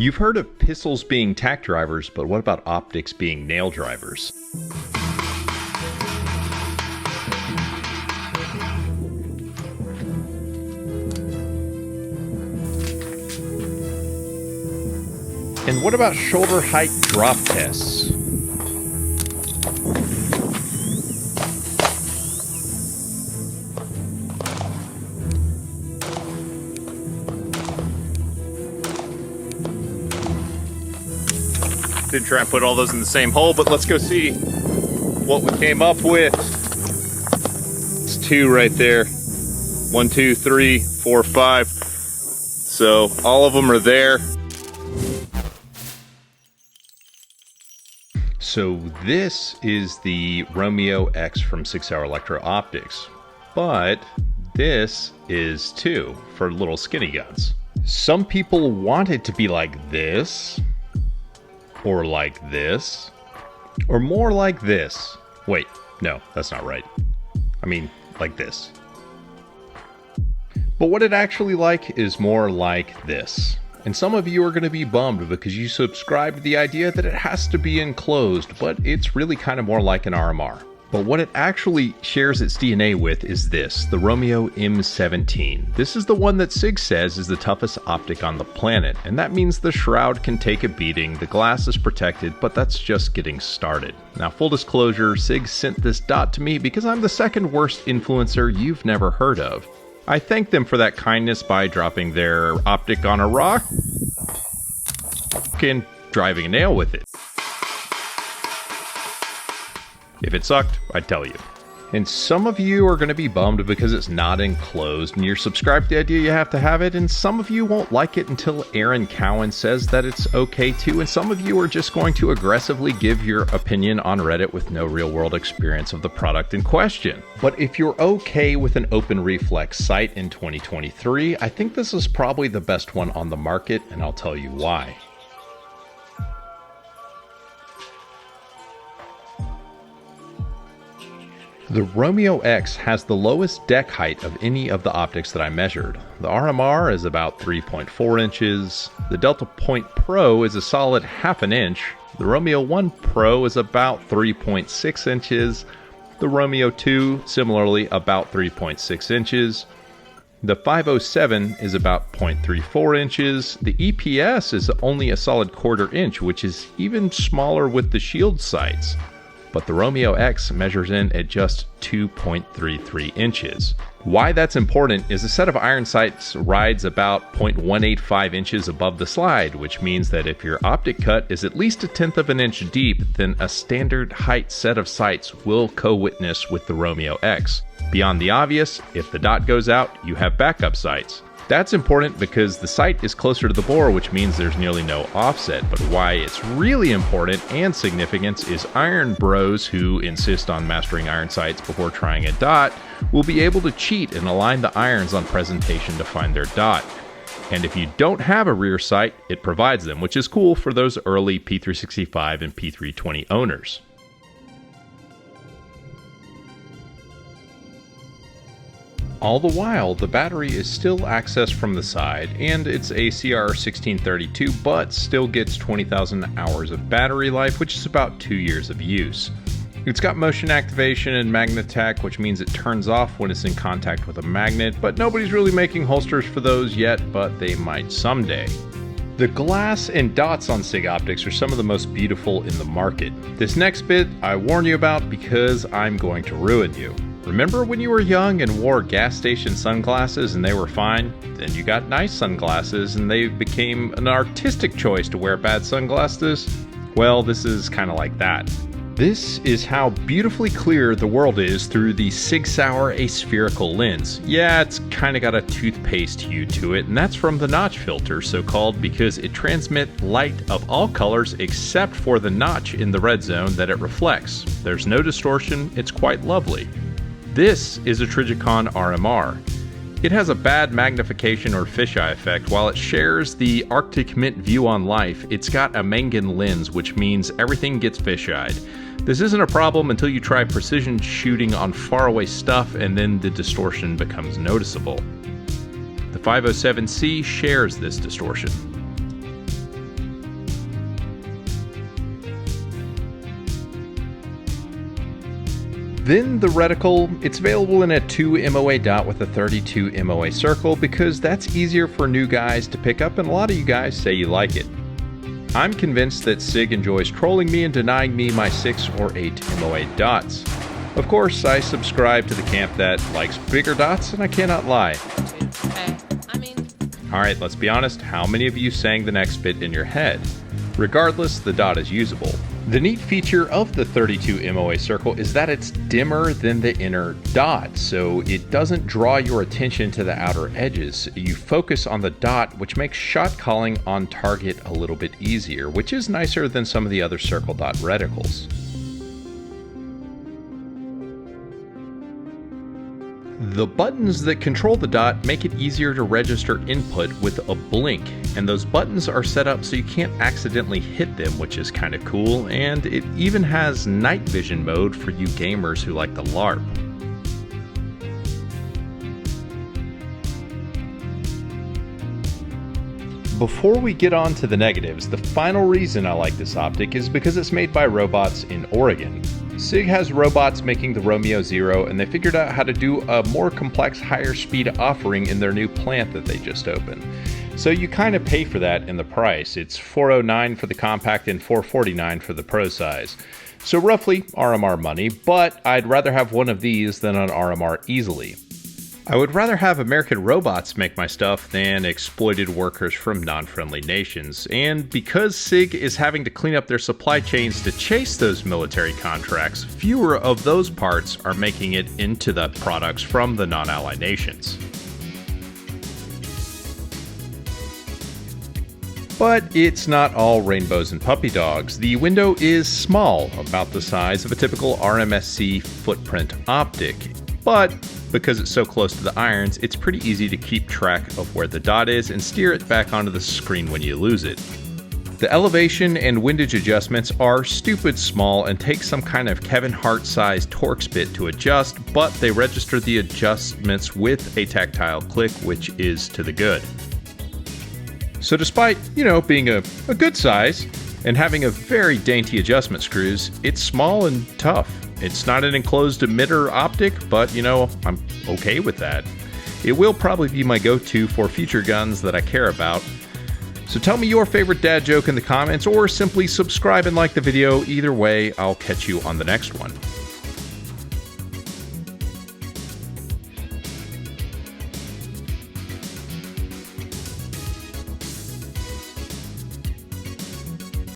You've heard of pistols being tack drivers, but what about optics being nail drivers? And what about shoulder height drop tests? Didn't try and put all those in the same hole, but let's go see what we came up with. It's 2 right there. 1, 2, 3, 4, 5. So all of them are there. So this is the Romeo X from SIG Sauer Optics, but this is 2 for little skinny guns. Some people want it to be like this, or like this, or more like this. Wait, no, that's not right. I mean, like this. But what it actually like is more like this. And some of you are going to be bummed because you subscribe to the idea that it has to be enclosed, but it's really kind of more like an RMR. But what it actually shares its DNA with is this, the Romeo M17. This is the one that SIG says is the toughest optic on the planet, and that means the shroud can take a beating, the glass is protected, but that's just getting started. Now, full disclosure, SIG sent this dot to me because I'm the second worst influencer you've never heard of. I thank them for that kindness by dropping their optic on a rock and driving a nail with it. If it sucked, I'd tell you. And some of you are going to be bummed because it's not enclosed and you're subscribed to the idea you have to have it, and some of you won't like it until Aaron Cowan says that it's okay too, and some of you are just going to aggressively give your opinion on Reddit with no real world experience of the product in question. But if you're okay with an open reflex sight in 2023, I think this is probably the best one on the market, and I'll tell you why. The Romeo X has the lowest deck height of any of the optics that I measured. The RMR is about 3.4 inches, the Delta Point Pro is a solid ½ an inch, the Romeo 1 Pro is about 3.6 inches, the Romeo 2 similarly about 3.6 inches, the 507 is about 0.34 inches, the EPS is only a solid ¼ inch, which is even smaller with the shield sights. But the Romeo X measures in at just 2.33 inches. Why that's important is a set of iron sights rides about 0.185 inches above the slide, which means that if your optic cut is at least 1/10 of an inch deep, then a standard height set of sights will co-witness with the Romeo X. Beyond the obvious, if the dot goes out, you have backup sights. That's important because the sight is closer to the bore, which means there's nearly no offset. But why it's really important and significant is iron bros who insist on mastering iron sights before trying a dot will be able to cheat and align the irons on presentation to find their dot. And if you don't have a rear sight, it provides them, which is cool for those early P365 and P320 owners. All the while, the battery is still accessed from the side, and it's a CR1632, but still gets 20,000 hours of battery life, which is about 2 years of use. It's got motion activation and magnetech, which means it turns off when it's in contact with a magnet, but nobody's really making holsters for those yet, but they might someday. The glass and dots on SIG optics are some of the most beautiful in the market. This next bit I warn you about because I'm going to ruin you. Remember when you were young and wore gas station sunglasses and they were fine? Then you got nice sunglasses and they became an artistic choice to wear bad sunglasses? Well, this is kind of like that. This is how beautifully clear the world is through the SIG Sauer aspherical lens. Yeah, it's kind of got a toothpaste hue to it, and that's from the notch filter, so called because it transmits light of all colors except for the notch in the red zone that it reflects. There's no distortion, it's quite lovely. This is a Trijicon RMR. It has a bad magnification or fisheye effect. While it shares the Arctic Mint view on life, it's got a Mangan lens, which means everything gets fisheyed. This isn't a problem until you try precision shooting on faraway stuff, and then the distortion becomes noticeable. The 507C shares this distortion. Then the reticle, it's available in a 2 MOA dot with a 32 MOA circle because that's easier for new guys to pick up, and a lot of you guys say you like it. I'm convinced that SIG enjoys trolling me and denying me my 6 or 8 MOA dots. Of course, I subscribe to the camp that likes bigger dots, and I cannot lie. Alright, let's be honest, how many of you sang the next bit in your head? Regardless, the dot is usable. The neat feature of the 32 MOA circle is that it's dimmer than the inner dot, so it doesn't draw your attention to the outer edges. You focus on the dot, which makes shot calling on target a little bit easier, which is nicer than some of the other circle dot reticles. The buttons that control the dot make it easier to register input with a blink, and those buttons are set up so you can't accidentally hit them, which is kind of cool, and it even has night vision mode for you gamers who like the LARP. Before we get on to the negatives, the final reason I like this optic is because it's made by robots in Oregon. SIG has robots making the Romeo Zero, and they figured out how to do a more complex, higher speed offering in their new plant that they just opened. So you kind of pay for that in the price. It's $409 for the compact and $449 for the pro size. So roughly RMR money, but I'd rather have one of these than an RMR easily. I would rather have American robots make my stuff than exploited workers from non-friendly nations, and because SIG is having to clean up their supply chains to chase those military contracts, fewer of those parts are making it into the products from the non-ally nations. But it's not all rainbows and puppy dogs. The window is small, about the size of a typical RMSC footprint optic, but because it's so close to the irons, it's pretty easy to keep track of where the dot is and steer it back onto the screen when you lose it. The elevation and windage adjustments are stupid small and take some kind of Kevin Hart-sized Torx bit to adjust, but they register the adjustments with a tactile click, which is to the good. So despite, being a good size and having a very dainty adjustment screws, it's small and tough. It's not an enclosed emitter optic, but I'm okay with that. It will probably be my go-to for future guns that I care about. So tell me your favorite dad joke in the comments, or simply subscribe and like the video. Either way, I'll catch you on the next one.